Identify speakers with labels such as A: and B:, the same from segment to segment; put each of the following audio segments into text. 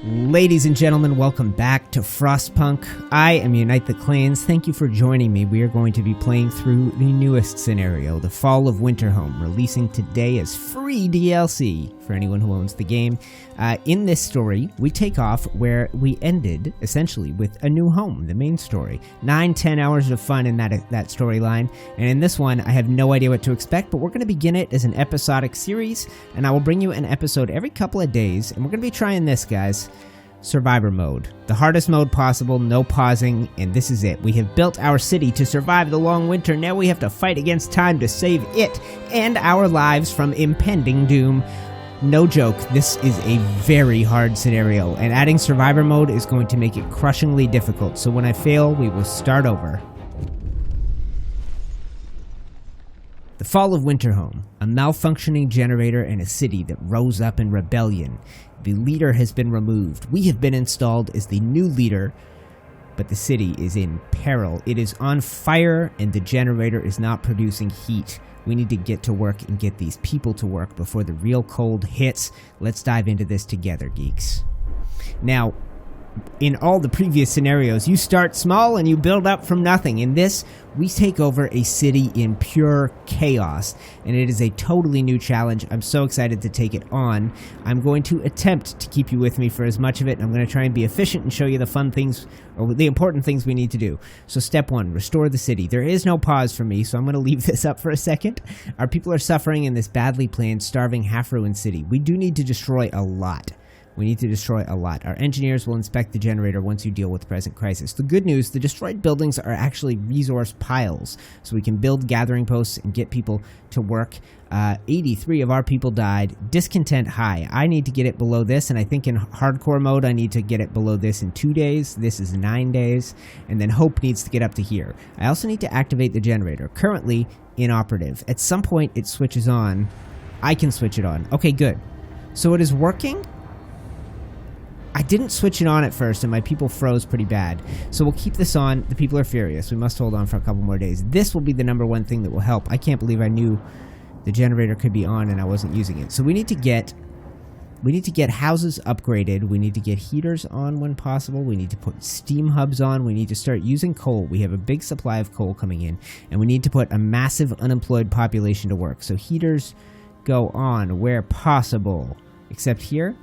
A: Ladies and gentlemen, welcome back to Frostpunk. I am UniteTheClans. Thank you for joining me. We are going to be playing through the newest scenario, the Fall of Winterhome, releasing today as free DLC for anyone who owns the game. In this story, we take off where we ended, essentially, with a new home, the main story. 9-10 hours of fun in that storyline, and in this one, I have no idea what to expect, but we're going to begin it as an episodic series, and I will bring you an episode every couple of days, and we're going to be trying this, guys. Survivor mode. The hardest mode possible, no pausing, and this is it. We have built our city to survive the long winter. Now we have to fight against time to save it and our lives from impending doom. No joke, this is a very hard scenario, and adding survivor mode is going to make it crushingly difficult. So when I fail, we will start over. The Fall of Winterhome, a malfunctioning generator in a city that rose up in rebellion. The leader has been removed. We have been installed as the new leader, but the city is in peril. It is on fire, and the generator is not producing heat. We need to get to work and get these people to work before the real cold hits. Let's dive into this together, geeks. Now, in all the previous scenarios, you start small and you build up from nothing. In this, we take over a city in pure chaos, and it is a totally new challenge. I'm so excited to take it on. I'm going to attempt to keep you with me for as much of it, and I'm going to try and be efficient and show you the fun things, or the important things we need to do. So step 1, restore the city. There is no pause for me, so I'm going to leave this up for a second. Our people are suffering in this badly planned, starving, half-ruined city. We do need to destroy a lot. We need to destroy a lot. Our engineers will inspect the generator once you deal with the present crisis. The good news, the destroyed buildings are actually resource piles, so we can build gathering posts and get people to work. 83 of our people died. Discontent high. I need to get it below this, and I think in hardcore mode I need to get it below this in 2 days. This is 9 days, and then hope needs to get up to here. I also need to activate the generator. Currently inoperative. At some point it switches on. I can switch it on. Okay, good. So it is working. I didn't switch it on at first, and my people froze pretty bad. So we'll keep this on. The people are furious. We must hold on for a couple more days. This will be the #1 thing that will help. I can't believe I knew the generator could be on and I wasn't using it. So we need to get houses upgraded. We need to get heaters on when possible. We need to put steam hubs on. We need to start using coal. We have a big supply of coal coming in, and we need to put a massive unemployed population to work. So heaters go on where possible, except here.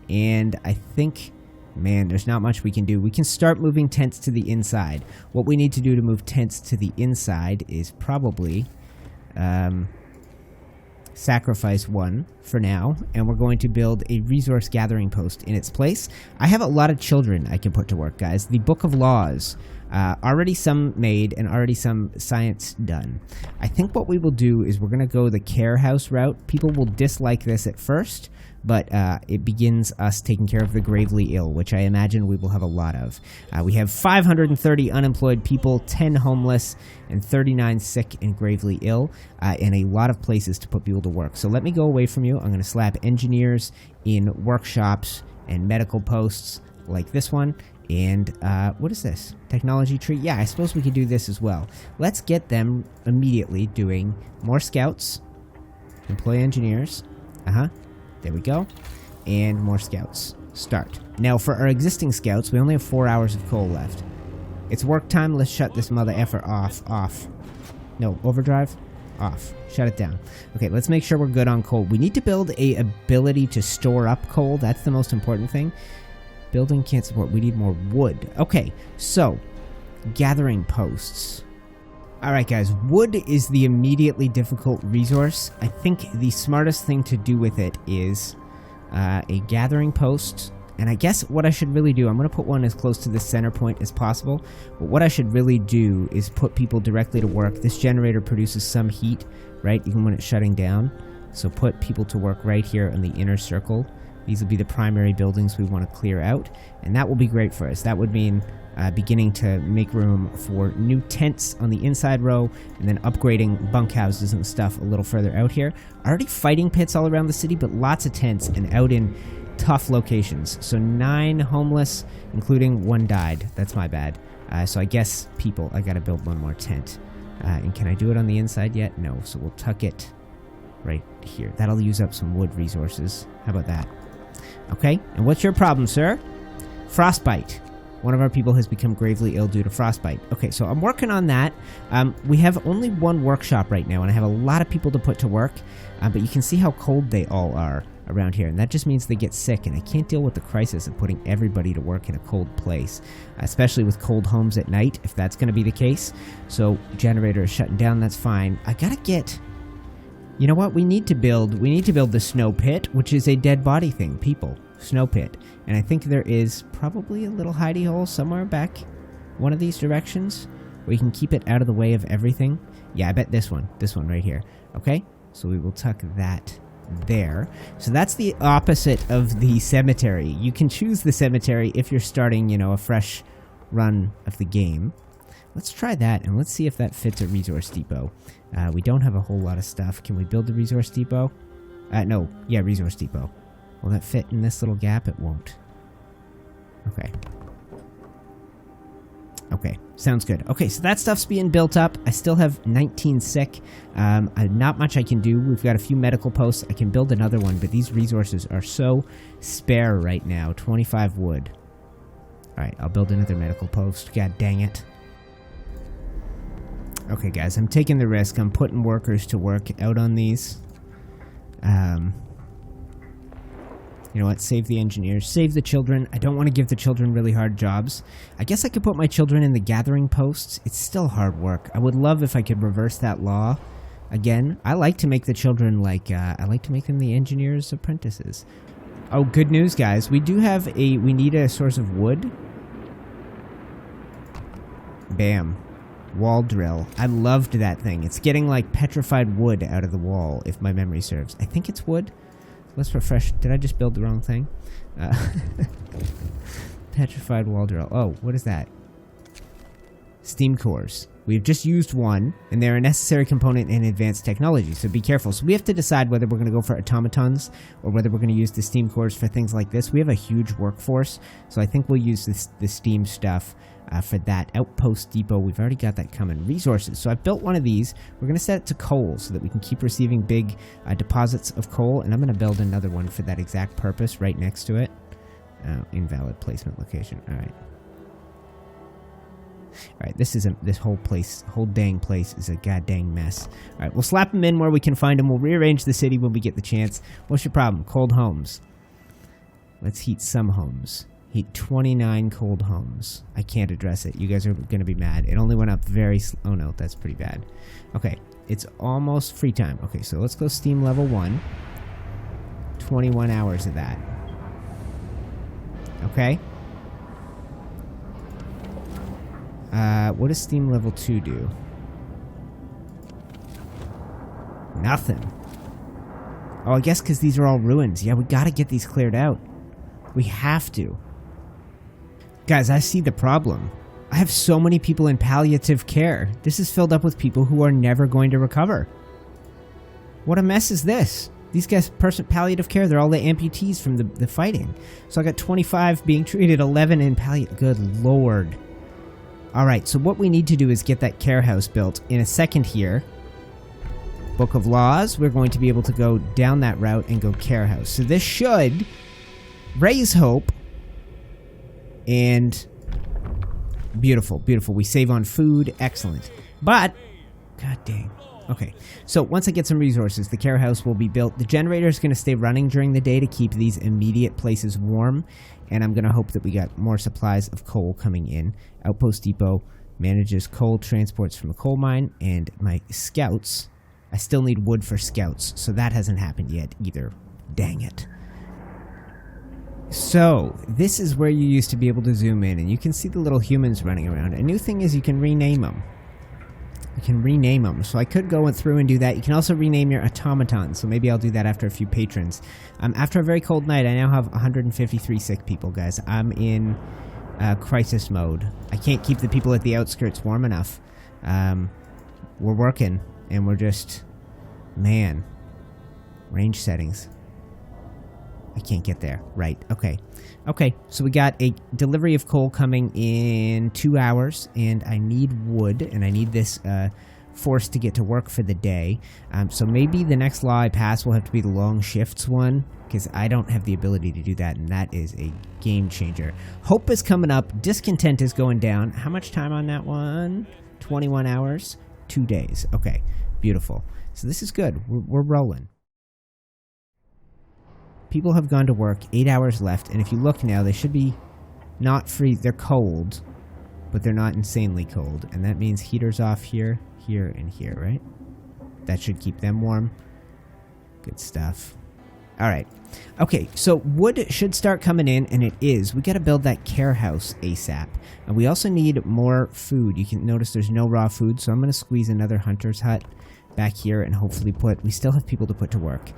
A: And I think, man, there's not much we can do. We can start moving tents to the inside. What we need to do to move tents to the inside is probably sacrifice 1 for now, and we're going to build a resource gathering post in its place. I have a lot of children I can put to work, guys. The Book of Laws, already some made and already some science done. I think what we will do is we're going to go the care house route. People will dislike this at first, but it begins us taking care of the gravely ill, which I imagine we will have a lot of. We have 530 unemployed people, 10 homeless, and 39 sick and gravely ill, and a lot of places to put people to work. So let me go away from you. I'm going to slap engineers in workshops and medical posts like this one. And what is this? Technology tree? Yeah, I suppose we could do this as well. Let's get them immediately doing more scouts. Employ engineers. There we go. And more scouts. Start. Now, for our existing scouts, we only have 4 hours of coal left. It's work time. Let's shut this mother effer off. Off. No, overdrive. Off. Shut it down. Okay, let's make sure we're good on coal. We need to build a ability to store up coal. That's the most important thing. Building can't support. We need more wood. Okay, so gathering posts. Alright guys, wood is the immediately difficult resource. I think the smartest thing to do with it is a gathering post. And I guess what I should really do, I'm going to put one as close to the center point as possible. But what I should really do is put people directly to work. This generator produces some heat, right, even when it's shutting down. So put people to work right here in the inner circle. These will be the primary buildings we want to clear out, and that will be great for us. That would mean beginning to make room for new tents on the inside row, and then upgrading bunkhouses and stuff a little further out here. Already fighting pits all around the city, but lots of tents and out in tough locations. So 9 homeless, including 1 died. That's my bad. So I guess people, I gotta build 1 more tent. And can I do it on the inside yet? No, so we'll tuck it right here. That'll use up some wood resources. How about that? Okay, and what's your problem, sir? Frostbite. One of our people has become gravely ill due to frostbite. Okay, so I'm working on that. We have only one workshop right now, and I have a lot of people to put to work, but you can see how cold they all are around here, and that just means they get sick, and I can't deal with the crisis of putting everybody to work in a cold place, especially with cold homes at night, if that's going to be the case. So, generator is shutting down, that's fine. I gotta get... You know what? We need to build the snow pit, which is a dead body thing. People. Snow pit. And I think there is probably a little hidey hole somewhere back one of these directions where you can keep it out of the way of everything. Yeah, I bet this one right here. Okay? So we will tuck that there. So that's the opposite of the cemetery. You can choose the cemetery if you're starting, you know, a fresh run of the game. Let's try that, and let's see if that fits a resource depot. We don't have a whole lot of stuff. Can we build the resource depot? No. Yeah, resource depot. Will that fit in this little gap? It won't. Okay. Okay, sounds good. Okay, so that stuff's being built up. I still have 19 sick. Not much I can do. We've got a few medical posts. I can build another one, but these resources are so spare right now. 25 wood. Alright, I'll build another medical post. God dang it. Okay, guys, I'm taking the risk. I'm putting workers to work out on these. You know what? Save the engineers. Save the children. I don't want to give the children really hard jobs. I guess I could put my children in the gathering posts. It's still hard work. I would love if I could reverse that law. Again, I like to make the children like... I like to make them the engineers' apprentices. Oh, good news, guys. We do have a... We need a source of wood. Bam. Wall drill. I loved that thing. It's getting like petrified wood out of the wall, if my memory serves. I think it's wood. Let's refresh. Did I just build the wrong thing? Petrified wall drill. Oh, what is that? Steam cores. We've just used one, and they're a necessary component in advanced technology, so be careful. So we have to decide whether we're going to go for automatons or whether we're going to use the steam cores for things like this. We have a huge workforce, so I think we'll use the steam stuff for that. Outpost depot, we've already got that coming. Resources. So I've built one of these. We're going to set it to coal so that we can keep receiving big deposits of coal, and I'm going to build another one for that exact purpose right next to it. Invalid placement location. Alright. Alright, this whole dang place is a goddamn mess. Alright, we'll slap them in where we can find them. We'll rearrange the city when we get the chance. What's your problem? Cold homes. Let's heat some homes. Heat 29 cold homes. I can't address it. You guys are going to be mad. It only went up very... Oh no, that's pretty bad. Okay, it's almost free time. Okay, so let's go steam level 1. 21 hours of that. Okay. What does steam level 2 do? Nothing. Oh, I guess because these are all ruins. Yeah, we gotta get these cleared out. We have to. Guys, I see the problem. I have so many people in palliative care. This is filled up with people who are never going to recover. What a mess is this? These guys, palliative care, they're all the amputees from the fighting. So I got 25 being treated, 11 in palliative... Good lord. Alright, so what we need to do is get that care house built. In a second here, Book of Laws, we're going to be able to go down that route and go care house. So this should raise hope. And beautiful, beautiful. We save on food. Excellent. But, god dang. Okay, so once I get some resources, the care house will be built. The generator is going to stay running during the day to keep these immediate places warm. And I'm going to hope that we got more supplies of coal coming in. Outpost Depot manages coal transports from a coal mine. And my scouts, I still need wood for scouts. So that hasn't happened yet either. Dang it. So, this is where you used to be able to zoom in. And you can see the little humans running around. A new thing is you can rename them. You can rename them. So I could go through and do that. You can also rename your automatons. So maybe I'll do that after a few patrons. After a very cold night, I now have 153 sick people, guys. I'm in crisis mode. I can't keep the people at the outskirts warm enough. We're working, and we're just... Man. Range settings. I can't get there. Right. Okay. Okay, so we got a delivery of coal coming in 2 hours, and I need wood, and I need this forced to get to work for the day. So maybe the next law I pass will have to be the long shifts one, because I don't have the ability to do that, and that is a game changer. Hope is coming up. Discontent is going down. How much time on that one? 21 hours? 2 days. Okay, beautiful. So this is good. We're rolling. People have gone to work. 8 hours left, and if you look now, they should be not free. They're cold, but they're not insanely cold, and that means heaters off here, here, and here, right? That should keep them warm. Good stuff. All right. Okay, so wood should start coming in, and it is. We got to build that care house ASAP. And we also need more food. You can notice there's no raw food, so I'm going to squeeze another hunter's hut back here and hopefully we still have people to put to work.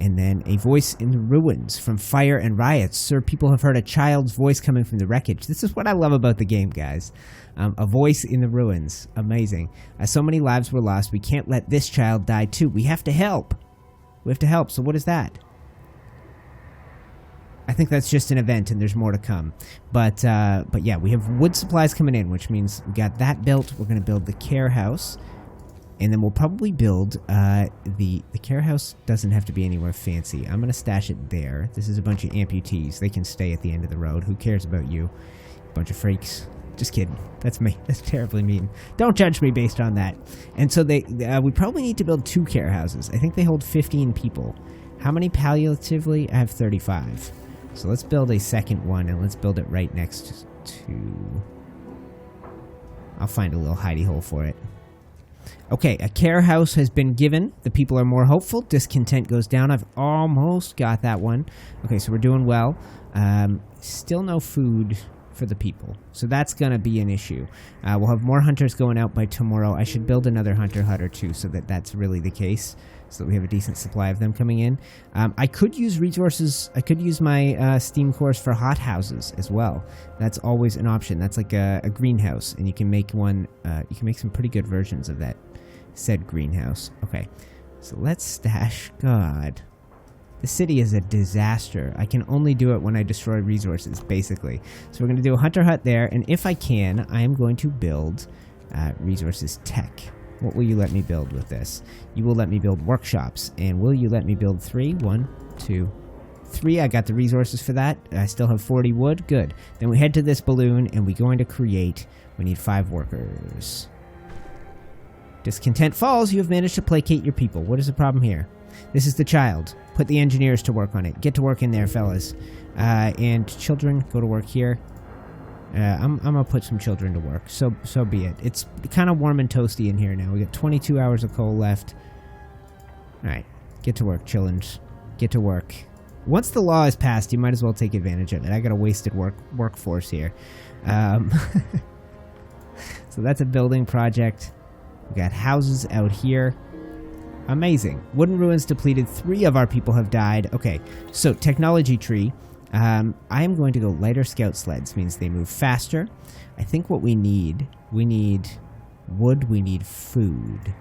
A: And then a voice in the ruins from fire and riots. Sir, people have heard a child's voice coming from the wreckage. This is what I love about the game, guys. A voice in the ruins. Amazing. So many lives were lost. We can't let this child die too. We have to help. We have to help. So what is that? I think that's just an event and there's more to come. But yeah, we have wood supplies coming in, which means we got that built. We're going to build the care house. And then we'll probably build, the care house doesn't have to be anywhere fancy. I'm going to stash it there. This is a bunch of amputees. They can stay at the end of the road. Who cares about you? Bunch of freaks. Just kidding. That's me. That's terribly mean. Don't judge me based on that. And so we probably need to build 2 care houses. I think they hold 15 people. How many palliatively? I have 35. So let's build a second one, and let's build it right next to... I'll find a little hidey hole for it. Okay, a care house has been given. The people are more hopeful. Discontent goes down. I've almost got that one. Okay, so we're doing well. Still no food for the people. So that's going to be an issue. We'll have more hunters going out by tomorrow. I should build another hunter hut or 2 so that that's really the case. So that we have a decent supply of them coming in. I could use resources. I could use my steam cores for hot houses as well. That's always an option. That's like a greenhouse, and you can make one. You can make some pretty good versions of that said greenhouse. Okay, so let's stash. God, the city is a disaster. I can only do it when I destroy resources, basically. So we're going to do a hunter hut there, and if I can, I am going to build resources tech. What will you let me build with this? You will let me build workshops. And will you let me build 3? 1, 2, 3. I got the resources for that. I still have 40 wood. Good. Then we head to this balloon, and we're going to create... We need 5 workers. Discontent falls. You have managed to placate your people. What is the problem here? This is the child. Put the engineers to work on it. Get to work in there, fellas. And children, go to work here. I'm gonna put some children to work. So be it. It's kind of warm and toasty in here now. We got 22 hours of coal left. Alright. Get to work, chillins. Get to work. Once the law is passed, you might as well take advantage of it. I got a wasted workforce here. So that's a building project. We got houses out here. Amazing. Wooden ruins depleted. 3 of our people have died. Okay, so technology tree. I am going to go lighter scout sleds. Means they move faster. I think what we need wood, we need food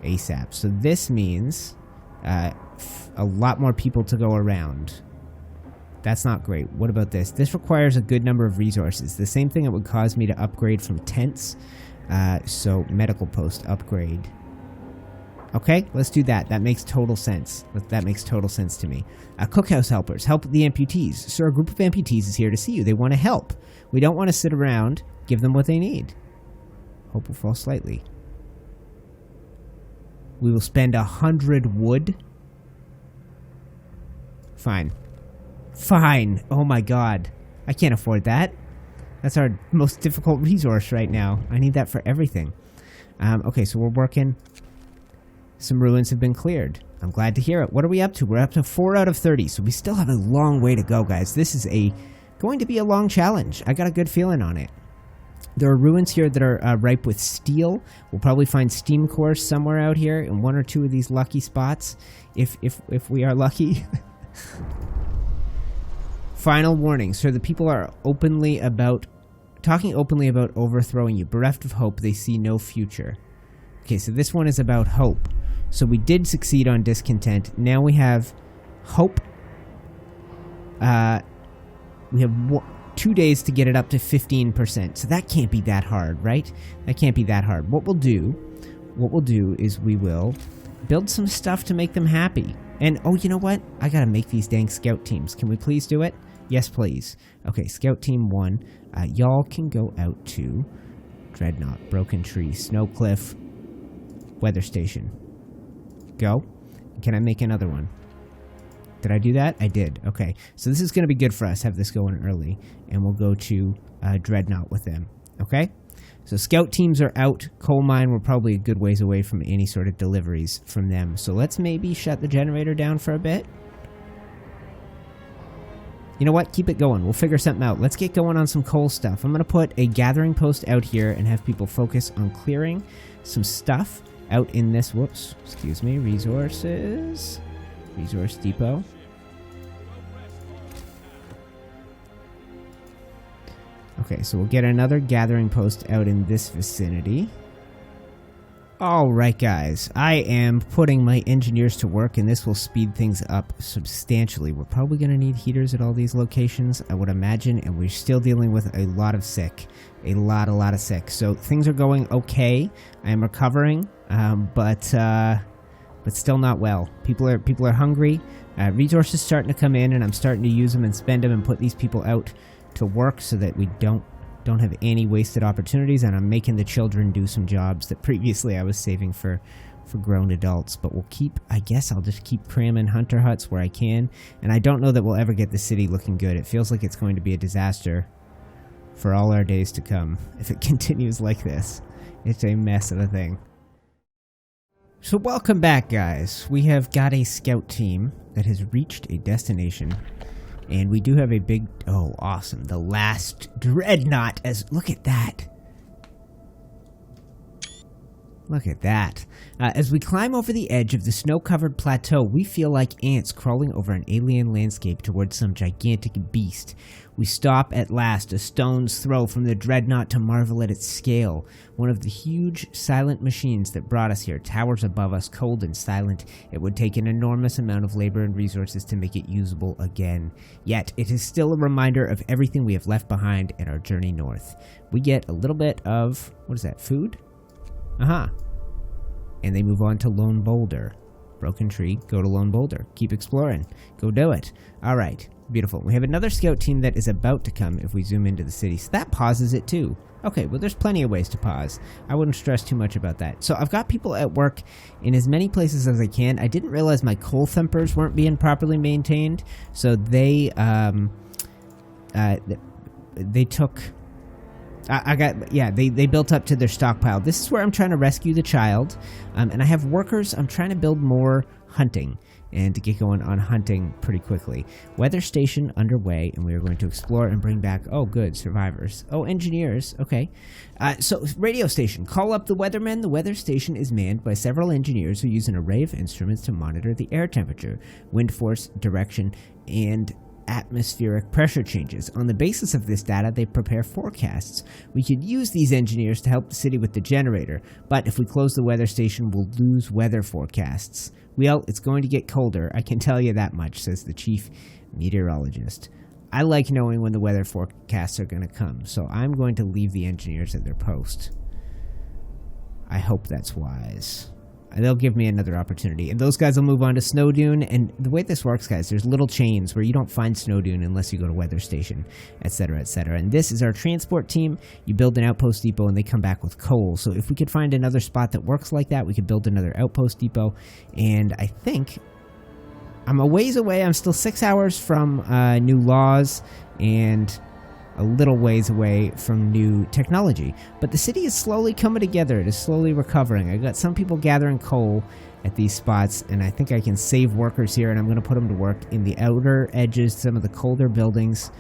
A: ASAP. So this means a lot more people to go around. That's not great. What about this? This requires a good number of resources. The same thing that would cause me to upgrade from tents. So medical post upgrade. Okay, let's do that. That makes total sense. That makes total sense to me. Cookhouse helpers. Help the amputees. Sir, a group of amputees is here to see you. They want to help. We don't want to sit around. Give them what they need. Hope will fall slightly. We will spend 100 wood. Fine. Fine. Oh my god. I can't afford that. That's our most difficult resource right now. I need that for everything. Okay, so we're working... Some ruins have been cleared. I'm glad to hear it. What are we up to? We're up to 4 out of 30, so we still have a long way to go, guys. This is going to be a long challenge. I got a good feeling on it. There are ruins here that are ripe with steel. We'll probably find steam cores somewhere out here in 1 or 2 of these lucky spots, if we are lucky. Final warning. So the people are talking openly about overthrowing you. Bereft of hope, they see no future. Okay, so this one is about hope. So we did succeed on discontent. Now we have hope. We have 2 days to get it up to 15%. So that can't be that hard, right? That can't be that hard. What we'll do is we will build some stuff to make them happy. And, oh, you know what? I gotta make these dang scout teams. Can we please do it? Yes, please. Okay, scout team 1. Y'all can go out to Dreadnought, Broken Tree, Snowcliff, Weather Station. Go. Can I make another one? Did I do that? I did. Okay. So this is going to be good for us. Have this going early. And we'll go to Dreadnought with them. Okay? So scout teams are out. Coal mine, we're probably a good ways away from any sort of deliveries from them. So let's maybe shut the generator down for a bit. You know what? Keep it going. We'll figure something out. Let's get going on some coal stuff. I'm going to put a gathering post out here and have people focus on clearing some stuff out in this. Whoops. Excuse me. Resources. Resource depot. Okay, so we'll get another gathering post out in this vicinity. Alright guys, I am putting my engineers to work and this will speed things up substantially. We're probably going to need heaters at all these locations, I would imagine, and we're still dealing with a lot of sick. A lot of sick. So things are going okay. I am recovering, but still not well. People are hungry. Resources starting to come in and I'm starting to use them and spend them and put these people out to work so that we don't have any wasted opportunities, and I'm making the children do some jobs that previously I was saving for grown adults. But we'll keep, I guess I'll just keep cramming hunter huts where I can, and I don't know that we'll ever get the city looking good. It feels like it's going to be a disaster for all our days to come if it continues like this. It's a mess of a thing. So welcome back, guys. We have got a scout team that has reached a destination. And we do have a big... Oh, awesome. The last dreadnought. Look at that. Look at that. As we climb over the edge of the snow-covered plateau, we feel like ants crawling over an alien landscape towards some gigantic beast. We stop at last, a stone's throw from the dreadnought to marvel at its scale. One of the huge, silent machines that brought us here towers above us, cold and silent. It would take an enormous amount of labor and resources to make it usable again. Yet, it is still a reminder of everything we have left behind in our journey north. We get a little bit of... What is that? Food? Aha. And they move on to Lone Boulder. Broken Tree, go to Lone Boulder. Keep exploring. Go do it. Alright, beautiful. We have another scout team that is about to come if we zoom into the city. So that pauses it too. Okay, well there's plenty of ways to pause. I wouldn't stress too much about that. So I've got people at work in as many places as I can. I didn't realize my coal thumpers weren't being properly maintained. So they took... they built up to their stockpile. This is where I'm trying to rescue the child, and I have workers. I'm trying to build more hunting and to get going on hunting pretty quickly. Weather station underway, and we are going to explore and bring back, oh good, survivors. Oh, engineers, okay. So radio station, call up the weathermen. The weather station is manned by several engineers who use an array of instruments to monitor the air temperature, wind force, direction, and atmospheric pressure changes. On the basis of this data, they prepare forecasts. We could use these engineers to help the city with the generator, but if we close the weather station, we'll lose weather forecasts. Well, it's going to get colder, I can tell you that much, says the chief meteorologist. I like knowing when the weather forecasts are going to come, so I'm going to leave the engineers at their post. I hope that's wise. They'll give me another opportunity. And those guys will move on to Snow Dune. And the way this works, guys, there's little chains where you don't find Snow Dune unless you go to Weather Station, etc., etc. And this is our transport team. You build an outpost depot and they come back with coal. So if we could find another spot that works like that, we could build another outpost depot. And I think I'm a ways away. I'm still 6 hours from new laws and a little ways away from new technology. But the city is slowly coming together. It is slowly recovering. I got some people gathering coal at these spots, and I think I can save workers here, and I'm going to put them to work in the outer edges, some of the colder buildings.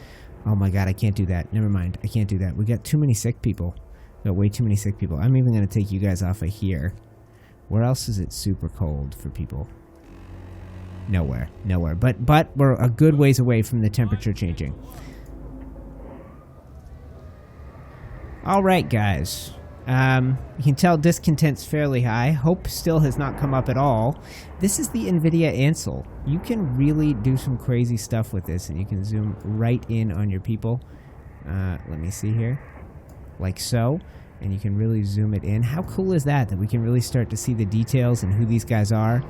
A: Oh my god, I can't do that. Never mind. I can't do that. We got too many sick people. We got way too many sick people. I'm even going to take you guys off of here. Where else is it super cold for people? Nowhere. Nowhere. But we're a good ways away from the temperature changing. Alright guys, you can tell discontent's fairly high. Hope still has not come up at all. This is the NVIDIA Ansel. You can really do some crazy stuff with this, and you can zoom right in on your people. Let me see here. Like so. And you can really zoom it in. How cool is that we can really start to see the details and who these guys are?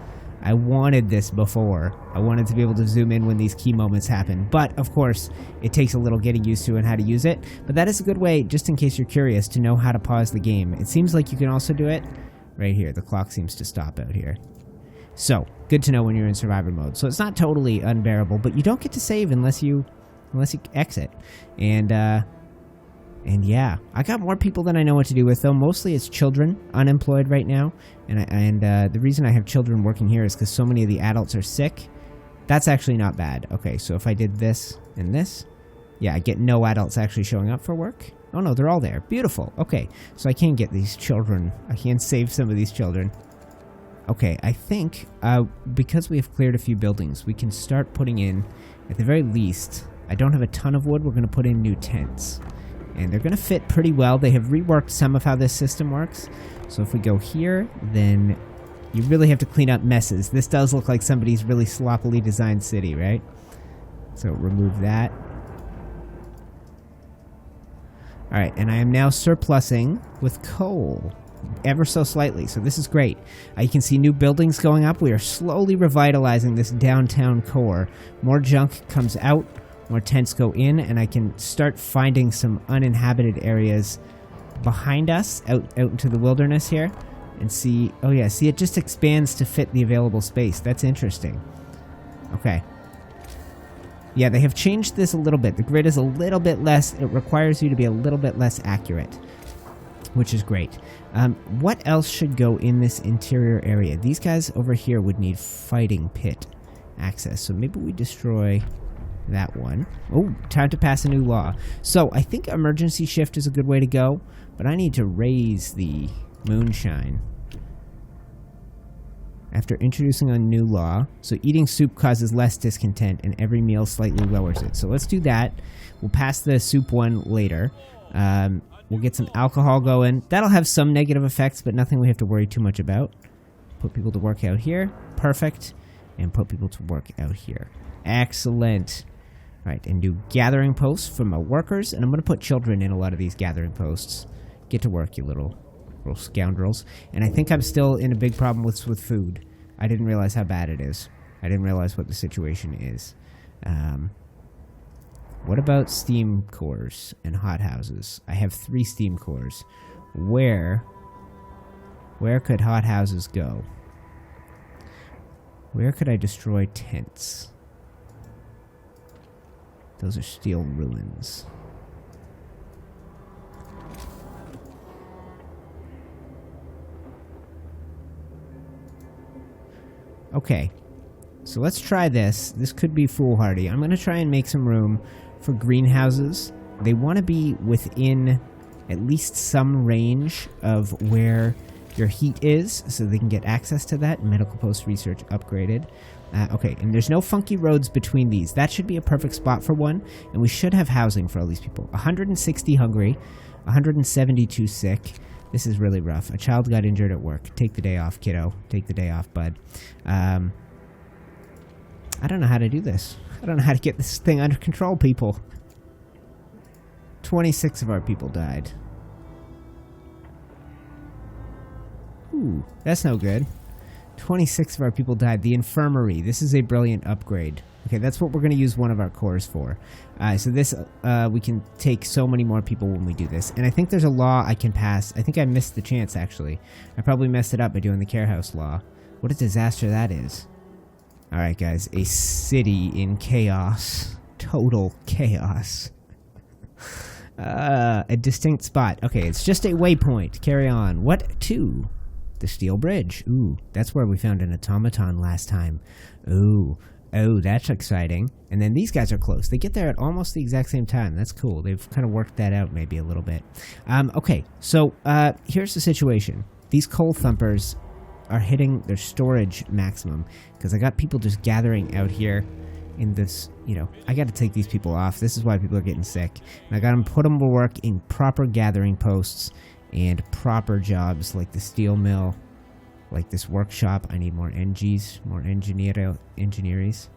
A: I wanted this before. I wanted to be able to zoom in when these key moments happen. But, of course, it takes a little getting used to and how to use it. But that is a good way, just in case you're curious, to know how to pause the game. It seems like you can also do it right here. The clock seems to stop out here. So, good to know when you're in survivor mode. So it's not totally unbearable, but you don't get to save unless you exit. And yeah, I got more people than I know what to do with, though. Mostly it's children, unemployed right now. And the reason I have children working here is because so many of the adults are sick. That's actually not bad. Okay, so if I did this and this, yeah, I get no adults actually showing up for work. Oh no, they're all there. Beautiful. Okay, so I can get these children. I can save some of these children. Okay, I think because we have cleared a few buildings, we can start putting in, at the very least, I don't have a ton of wood, we're going to put in new tents. And they're going to fit pretty well. They have reworked some of how this system works. So if we go here, then you really have to clean up messes. This does look like somebody's really sloppily designed city, right? So remove that. Alright, and I am now surplusing with coal. Ever so slightly, so this is great. You can see new buildings going up. We are slowly revitalizing this downtown core. More junk comes out. More tents go in, and I can start finding some uninhabited areas behind us, out into the wilderness here, and see, oh yeah, see, it just expands to fit the available space. That's interesting. Okay. Yeah, they have changed this a little bit. The grid is a little bit less, it requires you to be a little bit less accurate, which is great. What else should go in this interior area? These guys over here would need fighting pit access, so maybe we destroy that one. Oh, time to pass a new law. So I think emergency shift is a good way to go, but I need to raise the moonshine. After introducing a new law, so eating soup causes less discontent and every meal slightly lowers it. So let's do that. We'll pass the soup one later. We'll get some alcohol going. That'll have some negative effects, but nothing we have to worry too much about. Put people to work out here. Perfect. And put people to work out here. Excellent. Right, and do gathering posts for my workers, and I'm going to put children in a lot of these gathering posts. Get to work, you little scoundrels. And I think I'm still in a big problem with food. I didn't realize how bad it is. I didn't realize what the situation is. What about steam cores and hothouses? I have 3 steam cores. Where could hothouses go? Where could I destroy tents? Those are steel ruins. Okay, so let's try this. This could be foolhardy. I'm going to try and make some room for greenhouses. They want to be within at least some range of where your heat is, so they can get access to that. Medical post research upgraded. Okay, and there's no funky roads between these. That should be a perfect spot for one, and we should have housing for all these people. 160 hungry, 172 sick. This is really rough. A child got injured at work. Take the day off, kiddo. Take the day off, bud. I don't know how to do this. I don't know how to get this thing under control, people. 26 of our people died. Ooh, that's no good. 26 of our people died. The infirmary. This is a brilliant upgrade. Okay, that's what we're going to use one of our cores for. So this, we can take so many more people when we do this. And I think there's a law I can pass. I think I missed the chance, actually. I probably messed it up by doing the care house law. What a disaster that is. Alright, guys. A city in chaos. Total chaos. A distinct spot. Okay, it's just a waypoint. Carry on. What to? The steel bridge. Ooh, that's where we found an automaton last time. Ooh. Oh, that's exciting. And then these guys are close. They get there at almost the exact same time. That's cool. They've kind of worked that out maybe a little bit. Okay, so here's the situation. These coal thumpers are hitting their storage maximum because I got people just gathering out here in this, you know, I got to take these people off. This is why people are getting sick. And I got to put them to work in proper gathering posts and proper jobs like the steel mill, like this workshop. I need more NGs, more engineers.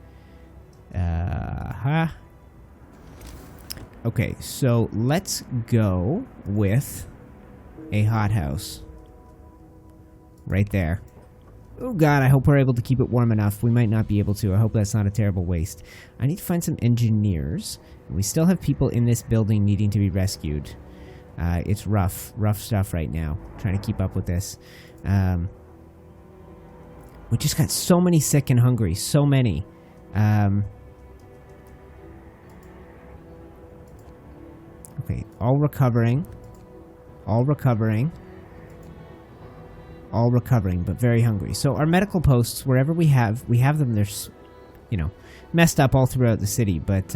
A: Okay, so let's go with a hothouse. Right there. Oh god, I hope we're able to keep it warm enough. We might not be able to. I hope that's not a terrible waste. I need to find some engineers. We still have people in this building needing to be rescued. It's rough stuff right now, trying to keep up with this. We just got so many sick and hungry, so many. Okay, all recovering, but very hungry. So our medical posts, wherever we have them, they're, you know, messed up all throughout the city, but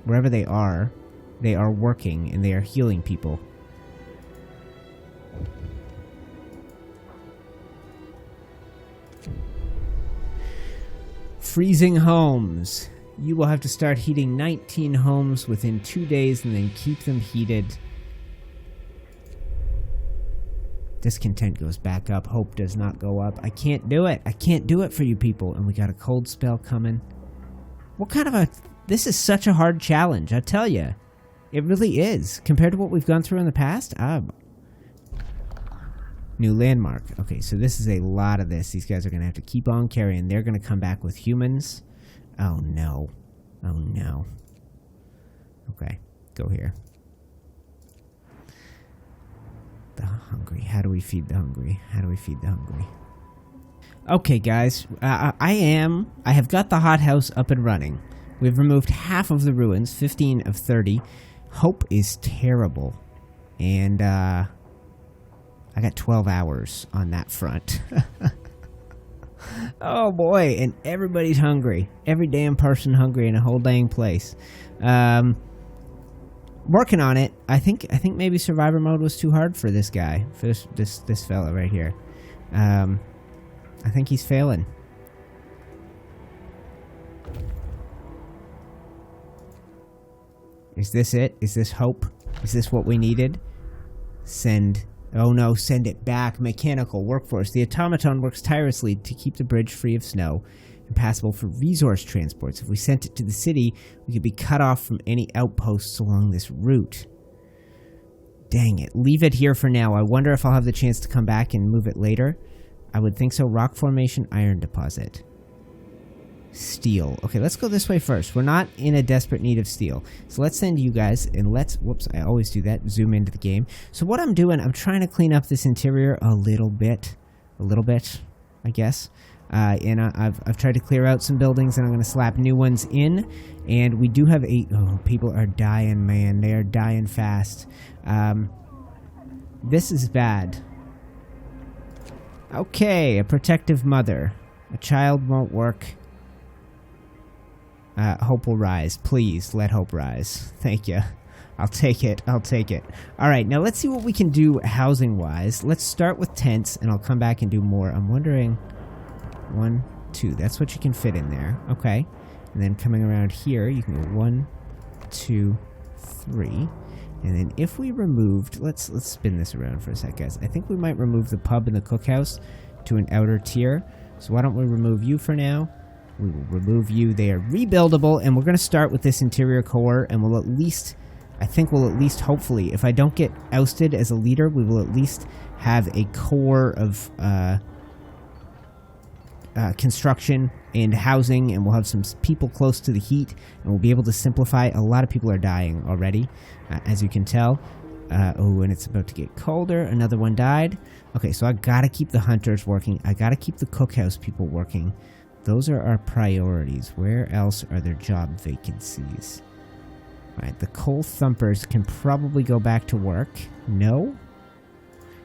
A: wherever they are working and they are healing people. Freezing homes. You will have to start heating 19 homes within 2 days and then keep them heated. Discontent goes back up. Hope does not go up. I can't do it. I can't do it for you people. And we got a cold spell coming. What kind of a... This is such a hard challenge, I tell you. It really is. Compared to what we've gone through in the past. New landmark. Okay, so this is a lot of this. These guys are going to have to keep on carrying. They're going to come back with humans. Oh, no. Oh, no. Okay, go here. The hungry. How do we feed the hungry? How do we feed the hungry? Okay, guys. I have got the hothouse up and running. We've removed half of the ruins, 15 of 30. Hope is terrible. And, I got 12 hours on that front. Oh boy, and everybody's hungry. Every damn person hungry in a whole dang place. Working on it. I think maybe survivor mode was too hard for this guy, for this fella right here. I think he's failing. Is this it? Is this hope? Is this what we needed? Send. Oh no, send it back. Mechanical workforce. The automaton works tirelessly to keep the bridge free of snow and passable for resource transports. If we sent it to the city, we could be cut off from any outposts along this route. Dang it. Leave it here for now. I wonder if I'll have the chance to come back and move it later. I would think so. Rock formation, iron deposit. Steel. Okay, let's go this way first. We're not in a desperate need of steel. So let's send you guys, and let's... Whoops, I always do that. Zoom into the game. So what I'm doing, I'm trying to clean up this interior a little bit. I guess. And I've tried to clear out some buildings, and I'm going to slap new ones in. And we do have a... Oh, people are dying, man. They are dying fast. This is bad. Okay, a protective mother. A child won't work. Hope will rise. Please, let hope rise. Thank you. I'll take it. I'll take it. Alright, now let's see what we can do housing-wise. Let's start with tents, and I'll come back and do more. I'm wondering... 1, 2. That's what you can fit in there. Okay. And then coming around here, you can go 1, 2, 3. And then if we removed... Let's spin this around for a sec, guys. I think we might remove the pub and the cookhouse to an outer tier. So why don't we remove you for now? We will remove you. They are rebuildable, and we're going to start with this interior core, and we'll at least, I think we'll at least, hopefully, if I don't get ousted as a leader, we will at least have a core of construction and housing, and we'll have some people close to the heat, and we'll be able to simplify. A lot of people are dying already, as you can tell. Oh, and it's about to get colder. Another one died. Okay, so I gotta keep the hunters working. I gotta keep the cookhouse people working. Those are our priorities. Where else are there job vacancies? Alright, the coal thumpers can probably go back to work. No?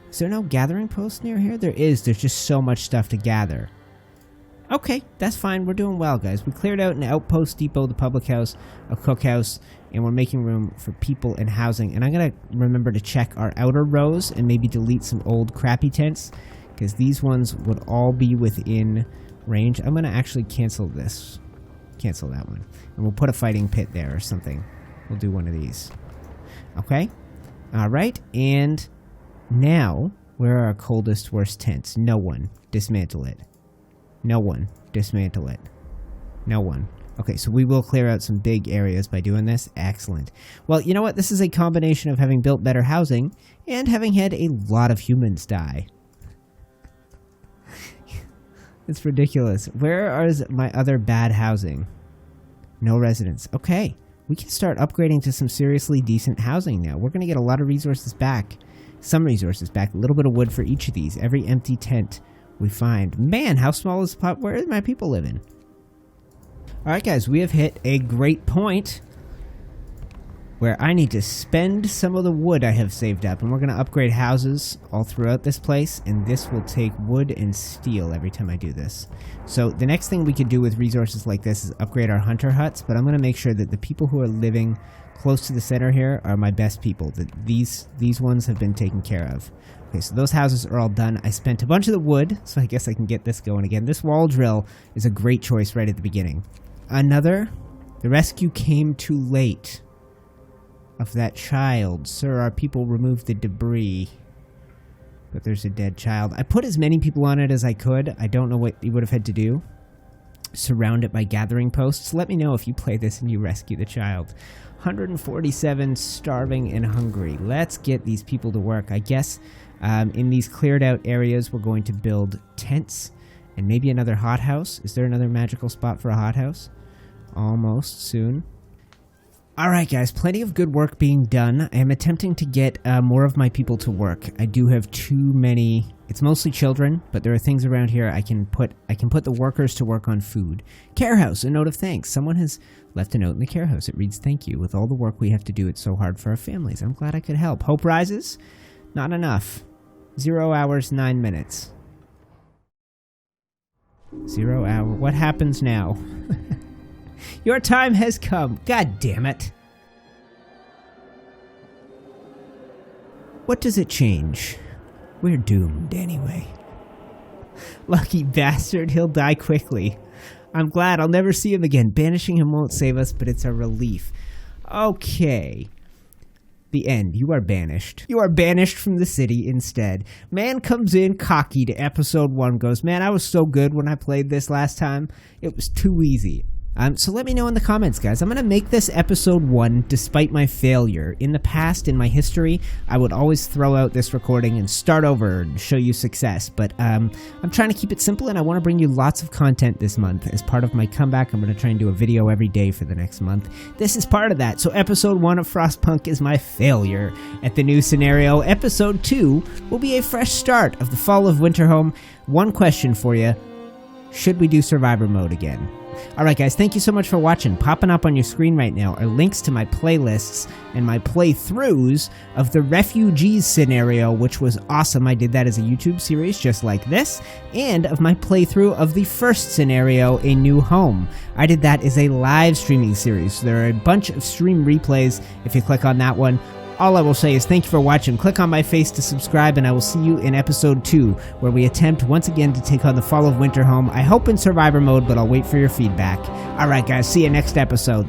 A: Is there no gathering post near here? There is. There's just so much stuff to gather. Okay, that's fine. We're doing well, guys. We cleared out an outpost depot, the public house, a cookhouse, and we're making room for people and housing. And I'm going to remember to check our outer rows and maybe delete some old crappy tents, because these ones would all be within... range. I'm going to actually cancel this. Cancel that one. And we'll put a fighting pit there or something. We'll do one of these. Okay? Alright, and now, where are our coldest, worst tents? No one. Dismantle it. No one. Dismantle it. No one. Okay, so we will clear out some big areas by doing this. Excellent. Well, you know what? This is a combination of having built better housing and having had a lot of humans die. It's ridiculous. Where is my other bad housing? No residents. Okay, we can start upgrading to some seriously decent housing now. We're going to get a lot of resources back. Some resources back. A little bit of wood for each of these. Every empty tent we find. Man, how small is the pot? Where are my people living? Alright guys, we have hit a great point where I need to spend some of the wood I have saved up, and we're going to upgrade houses all throughout this place, and this will take wood and steel every time I do this. So the next thing we could do with resources like this is upgrade our hunter huts, but I'm going to make sure that the people who are living close to the center here are my best people, that these ones have been taken care of. Okay, so those houses are all done. I spent a bunch of the wood, so I guess I can get this going again. This wall drill is a great choice right at the beginning. The rescue came too late of that child. Sir, our people removed the debris, but there's a dead child. I put as many people on it as I could. I don't know what you would have had to do. Surround it by gathering posts. Let me know if you play this and you rescue the child. 147 starving and hungry. Let's get these people to work. I guess in these cleared out areas we're going to build tents and maybe another hothouse. Is there another magical spot for a hothouse? Almost soon. Alright guys, plenty of good work being done. I am attempting to get more of my people to work. I do have too many. It's mostly children, but there are things around here I can put the workers to work on food. Care house, a note of thanks. Someone has left a note in the care house. It reads, "Thank you. With all the work we have to do, it's so hard for our families. I'm glad I could help." Hope rises? Not enough. 0 hours, 9 minutes. 0 hour. What happens now? Your time has come. God damn it. What does it change? We're doomed anyway. Lucky bastard, he'll die quickly. I'm glad I'll never see him again. Banishing him won't save us, but it's a relief. Okay. The end. You are banished. You are banished from the city instead. Man comes in cocky to episode 1, goes, "Man, I was so good when I played this last time. It was too easy." So let me know in the comments, guys. I'm going to make this episode 1 despite my failure. In the past, in my history, I would always throw out this recording and start over and show you success. But I'm trying to keep it simple, and I want to bring you lots of content this month. As part of my comeback, I'm going to try and do a video every day for the next month. This is part of that. So episode 1 of Frostpunk is my failure at the new scenario. Episode 2 will be a fresh start of the Fall of Winterhome. One question for you. Should we do survivor mode again? Alright guys, thank you so much for watching. Popping up on your screen right now are links to my playlists and my playthroughs of the Refugees scenario, which was awesome. I did that as a YouTube series just like this, and of my playthrough of the first scenario, A New Home. I did that as a live streaming series, so there are a bunch of stream replays if you click on that one. All I will say is thank you for watching. Click on my face to subscribe, and I will see you in episode 2, where we attempt once again to take on the Fall of Winterhome. I hope in survivor mode, but I'll wait for your feedback. Alright guys, see you next episode.